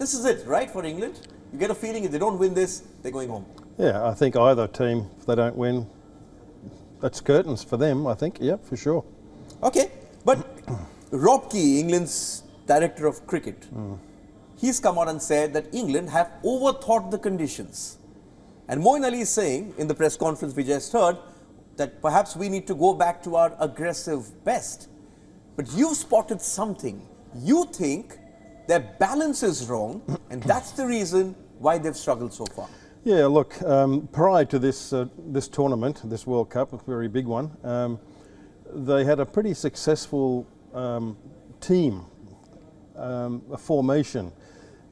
this is it, right, for England? You get a feeling if they don't win this, they're going home. Yeah, I think either team, if they don't win, that's curtains for them, I think. Yeah, for sure. Okay, but Rob Key, England's director of cricket, he's come out and said that England have overthought the conditions. And Moeen Ali is saying in the press conference we just heard that perhaps we need to go back to our aggressive best. But you've spotted something. You think their balance is wrong, and that's the reason why they've struggled so far. Yeah, look, prior to this this tournament, this World Cup, a very big one, they had a pretty successful team, a formation,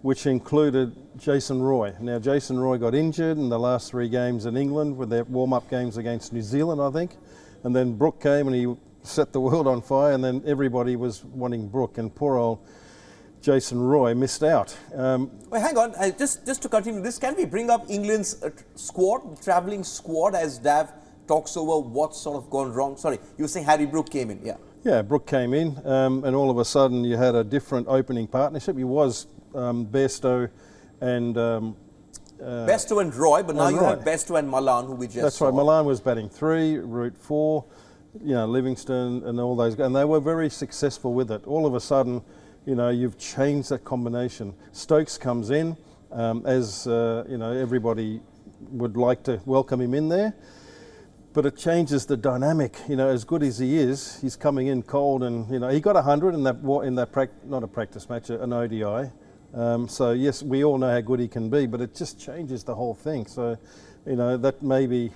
which included Jason Roy. Now, Jason Roy got injured in the last 3 games in England with their warm-up games against New Zealand, I think. And then Brooke came and he set the world on fire, and then everybody was wanting Brooke, and poor old Jason Roy missed out. Wait, hang on, just to continue this, can we bring up England's squad, travelling squad, as Dav talks over what's sort of gone wrong? Sorry, you were saying Harry Brooke came in, yeah. Yeah, Brooke came in, and all of a sudden you had a different opening partnership. He was Bairstow and Bairstow and Roy, but now you have Bairstow and Malan, who we just That's saw. right, Malan was batting 3, Root 4, you know, Livingston and all those guys, and they were very successful with it. All of a sudden, you know, you've changed that combination. Stokes comes in, as you know, everybody would like to welcome him in there, but it changes the dynamic. You know, as good as he is, he's coming in cold, and you know, he got 100 in that not a practice match, an ODI. So yes, we all know how good he can be, but it just changes the whole thing. So, you know, that may be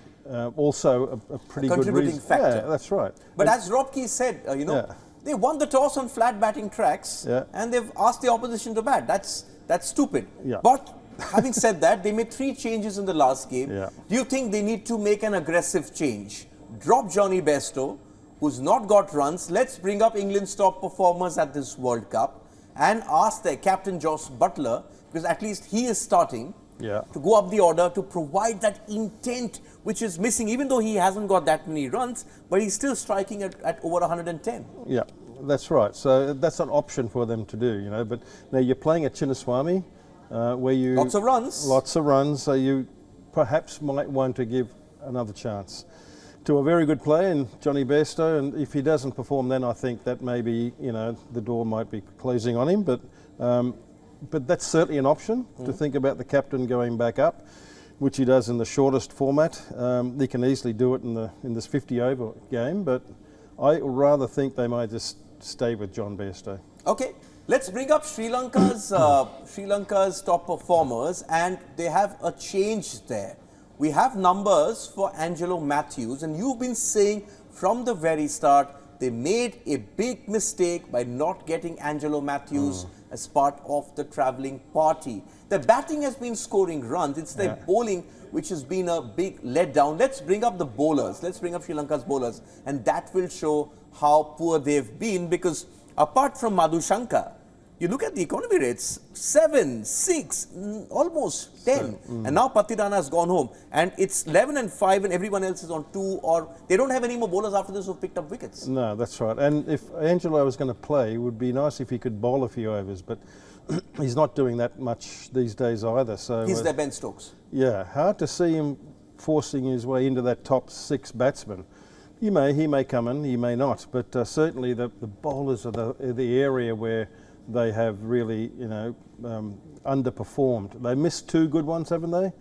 also a pretty good contributing factor. Yeah, that's right. But as Rob Key said, you know, they won the toss on flat batting tracks, and they've asked the opposition to bat. That's stupid. Yeah. But having said that, they made 3 changes in the last game. Yeah. Do you think they need to make an aggressive change? Drop Johnny Bairstow, who's not got runs. Let's bring up England's top performers at this World Cup and ask their captain Joss Buttler, because at least he is starting, to go up the order to provide that intent which is missing, even though he hasn't got that many runs, but he's still striking at over 110. Yeah, that's right. So that's an option for them to do, you know. But now you're playing at Chinnaswamy, where you... Lots of runs. Lots of runs, so you perhaps might want to give another chance to a very good player in Johnny Bairstow, and if he doesn't perform, then I think that maybe, you know, the door might be closing on him. But that's certainly an option to think about the captain going back up, which he does in the shortest format. He can easily do it in this 50-over game, but I rather think they might just stay with John Bairstow. Okay, let's bring up Sri Lanka's top performers, and they have a change there. We have numbers for Angelo Mathews, and you've been saying from the very start they made a big mistake by not getting Angelo Mathews as part of the travelling party. The batting has been scoring runs. It's their bowling which has been a big letdown. Let's bring up the bowlers. Let's bring up Sri Lanka's bowlers, and that will show how poor they've been, because apart from Madhushanka, you look at the economy rates, 7, 6, almost 10. And now Pathirana has gone home. And it's 11 and 5 and everyone else is on 2, or they don't have any more bowlers after this who've picked up wickets. No, that's right. And if Angelo was going to play, it would be nice if he could bowl a few overs. But he's not doing that much these days either. So he's their Ben Stokes. Yeah, hard to see him forcing his way into that top 6 batsman. He may come in, he may not. But certainly the bowlers are the area where they have really, you know, underperformed. They missed 2 good ones, haven't they?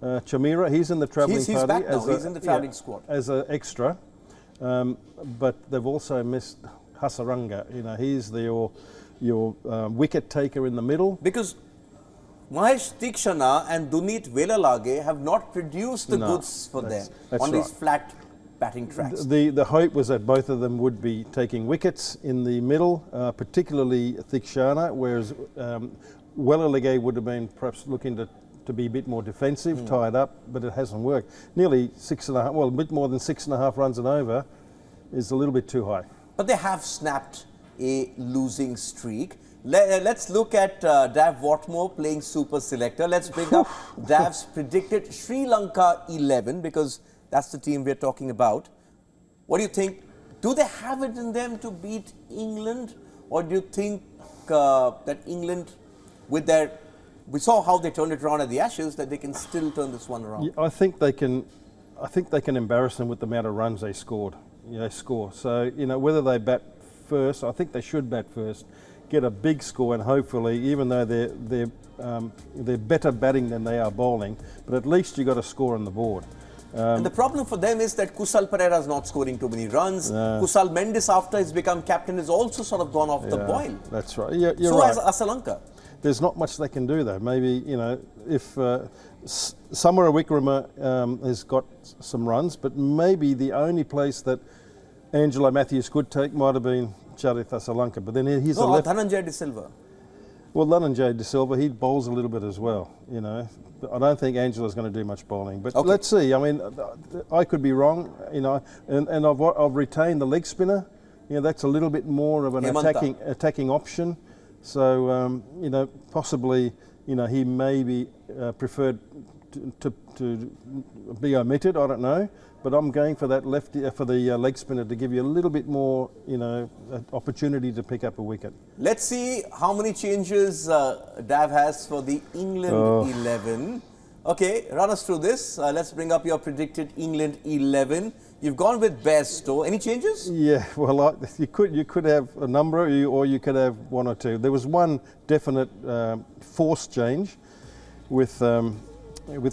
Chamira, he's in the travelling party. He's back now. He's in the travelling squad. As an extra. But they've also missed Hasaranga. You know, he's your wicket taker in the middle. Because Mahesh Tikshana and Dunit Velalage have not produced the goods for them on these flat batting tracks. The hope was that both of them would be taking wickets in the middle, particularly Tikshana, whereas Velalage would have been perhaps looking to be a bit more defensive, tied up, but it hasn't worked. Nearly 6.5, well, a bit more than 6.5 runs and over is a little bit too high. But they have snapped a losing streak. Let's look at Dav Whatmore playing super selector. Let's bring up Dav's predicted Sri Lanka 11, because that's the team we're talking about. What do you think? Do they have it in them to beat England? Or do you think that England, with their we saw how they turned it around at the Ashes, that they can still turn this one around. Yeah, I think they can embarrass them with the amount of runs they scored. They score. So whether they bat first, I think they should bat first, get a big score, and hopefully, even though they're better batting than they are bowling, but at least you got a score on the board. And the problem for them is that Kusal Perera is not scoring too many runs. Kusal Mendis, after he's become captain, has also sort of gone off the boil. That's right. Yeah, you're so right. has Sri Lanka. There's not much they can do though. Maybe if Samara Wickrama has got some runs, but maybe the only place that Angelo Mathews could take might have been Charitha Sri Lanka. But then he's a left. Dhananjay De Silva. Well, Dhananjay De Silva, he bowls a little bit as well. I don't think Angelo's going to do much bowling, but let's see. I mean, I could be wrong, and I've retained the leg spinner. That's a little bit more of an attacking option. So possibly, he may be preferred to be omitted. I don't know, but I'm going for that lefty for the leg spinner to give you a little bit more, opportunity to pick up a wicket. Let's see how many changes Dav has for the England 11. Okay, run us through this. Let's bring up your predicted England 11. You've gone with Bairstow. Any changes? Yeah, well, you could have a number, or you could have one or two. There was one definite forced change with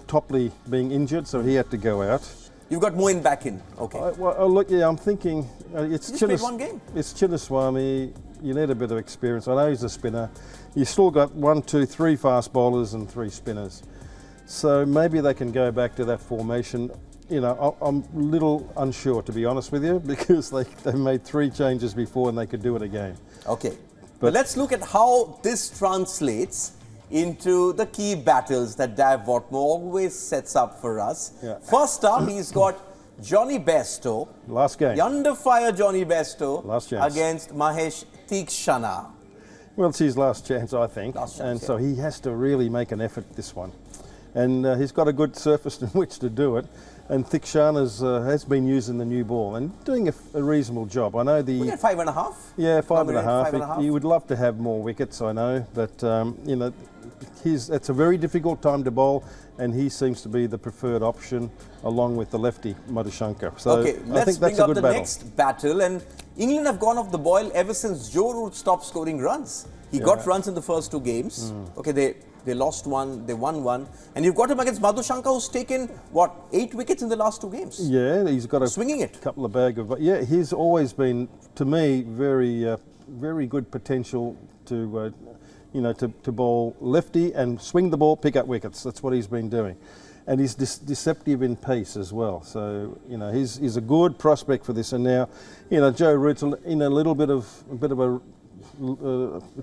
Topley being injured, so he had to go out. You've got Moeen back in. Okay. Look, yeah, I'm thinking it's played one game. It's Chinnaswamy. You need a bit of experience. I know he's a spinner. You still got 1, 2, 3 fast bowlers and 3 spinners. So maybe they can go back to that formation. I'm a little unsure, to be honest with you, because they made 3 changes before and they could do it again. Okay. But let's look at how this translates into the key battles that Dav Whatmore always sets up for us. Yeah. First up, he's got Johnny Bairstow. Last game. The under fire Johnny Bairstow. Last chance. Against Mahesh Theekshana. Well, it's his last chance, I think. So he has to really make an effort this one. And he's got a good surface in which to do it. And Theekshana has been using the new ball and doing a reasonable job. I know we get 5.5. Yeah, 5.5. He would love to have more wickets, I know, but it's a very difficult time to bowl, and he seems to be the preferred option along with the lefty Madhushanka. So okay, I think that's a good battle. Let's bring up the next battle, and England have gone off the boil ever since Joe Root stopped scoring runs. He got runs in the first 2 games. Okay, they lost 1, they won 1, and you've got him against Madhushanka, who's taken 8 wickets in the last 2 games. Yeah, he's got a couple of bag of. Yeah, he's always been, to me, very good potential to to bowl lefty and swing the ball, pick up wickets. That's what he's been doing, and he's deceptive in pace as well. So he's a good prospect for this. And now, Joe Root's in a bit of a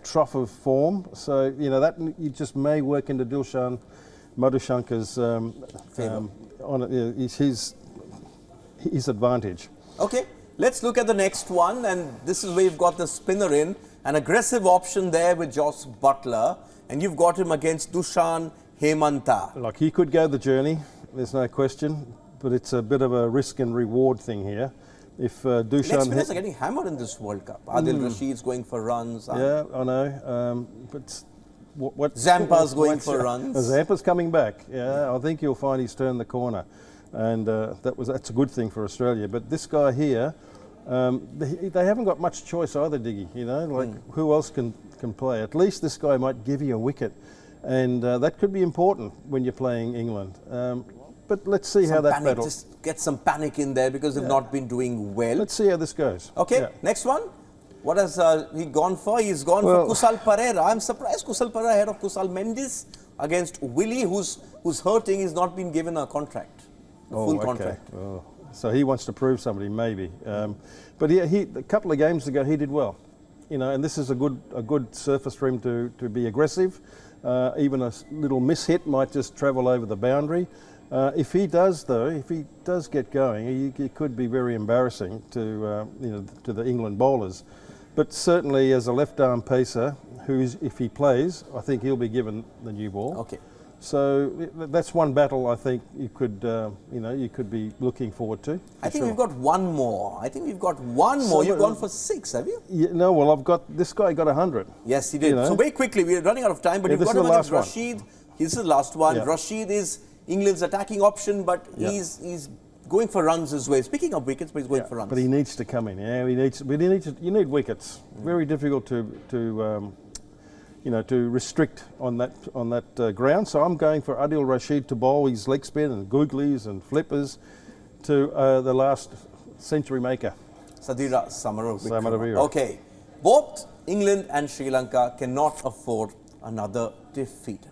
trough of form, so that you just may work into Dilshan Madhushanka's his advantage. Okay, let's look at the next one, and this is where you've got the spinner in, an aggressive option there with Joss Buttler, and you've got him against Dushan Hemanta. Like, he could go the journey, there's no question, but it's a bit of a risk and reward thing here. If Dushan next spinners are getting hammered in this World Cup. Adil Rashid's going for runs. Yeah, I know. But Zampa's going for runs. Zampa's coming back. Yeah, I think you'll find he's turned the corner, and that's a good thing for Australia. But this guy here, they haven't got much choice either, Diggy. Who else can play? At least this guy might give you a wicket, and that could be important when you're playing England. But let's see how that battle. Just get some panic in there because they've not been doing well. Let's see how this goes. Okay, next one. What has he gone for? He's gone for Kusal Perera. I'm surprised Kusal Perera ahead of Kusal Mendis against Willie, who's hurting. He's not been given a contract, full contract. Oh. So he wants to prove somebody, maybe. But a couple of games ago, he did well. And this is a good surface for him to be aggressive. Even a little mishit might just travel over the boundary. If he does get going, it could be very embarrassing to the England bowlers. But certainly, as a left-arm pacer, who's, if he plays, I think he'll be given the new ball. Okay. So that's one battle I think you could be looking forward to. I think we've got one more. You've gone for 6, have you? Yeah, no, well, this guy got 100. Yes, he did. You know? So very quickly, we're running out of time, but Yeah, you've this got is him the against last one. Rashid. This is the last one. Yeah. Rashid is England's attacking option, but Yeah. he's going for runs as well. Speaking of wickets, but he's going for runs. But he needs to come in. Yeah, you need wickets. Very difficult to restrict on that ground. So I'm going for Adil Rashid to bowl his leg spin and googlies and flippers to the last century maker. Sadira Samaraweera. Samaraweera. Okay. Both England and Sri Lanka cannot afford another defeat.